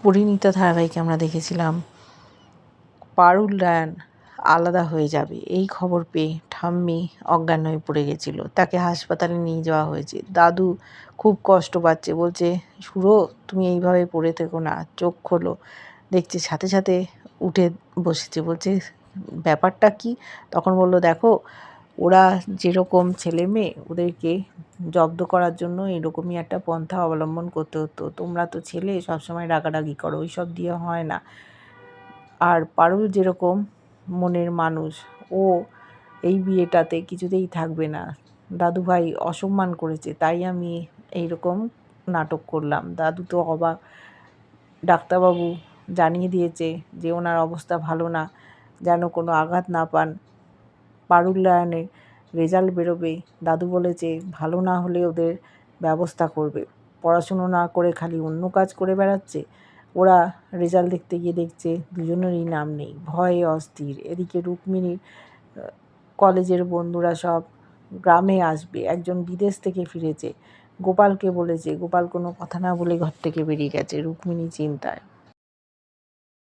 পরিণীতা ধারাবাহিকে আমরা দেখেছিলাম পারুল রায়ান আলাদা হয়ে যাবে, এই খবর পেয়ে ঠাম্মি অজ্ঞান হয়ে পড়ে গেছিলো। তাকে হাসপাতালে নিয়ে যাওয়া হয়েছে। দাদু খুব কষ্ট পাচ্ছে, বলছে সুরো তুমি এইভাবে পড়ে থেকো না, চোখ খোলো। দেখছে সাথে সাথে উঠে বসেছে, বলছে ব্যাপারটা কি? তখন বললো দেখো ওরা যেরকম ছেলে মেয়ে, ওদেরকে জব্দ করার জন্য এরকমই একটা পন্থা অবলম্বন করতে হতো। তোমরা তো ছেলে, সবসময় রাগারাগি করো, ওইসব দিয়ে হয় না। আর পারুল যেরকম মনের মানুষ, ও এই বিয়েটাতে কিছুতেই থাকবে না। দাদুভাই অসম্মান করেছে, তাই আমি এইরকম নাটক করলাম। দাদু তো অবাক। ডাক্তারবাবু জানিয়ে দিয়েছে যে ওনার অবস্থা ভালো না, যেন কোনো আঘাত না পান। পারুল রায়ানের রেজাল্ট বেরোবে, দাদু বলেছে ভালো না হলে ওদের ব্যবস্থা করবে। পড়াশুনো না করে খালি অন্য কাজ করে বেড়াচ্ছে। ওরা রেজাল্ট দেখতে গিয়ে দেখছে দুজনেরই নাম নেই, ভয়ে অস্থির। এদিকে রুক্মিণীর কলেজের বন্ধুরা সব গ্রামে আসবে, একজন বিদেশ থেকে ফিরেছে, গোপালকে বলেছে। গোপাল কোনো কথা না বলে ঘর থেকে বেরিয়ে গেছে। রুক্মিণী চিন্তায়।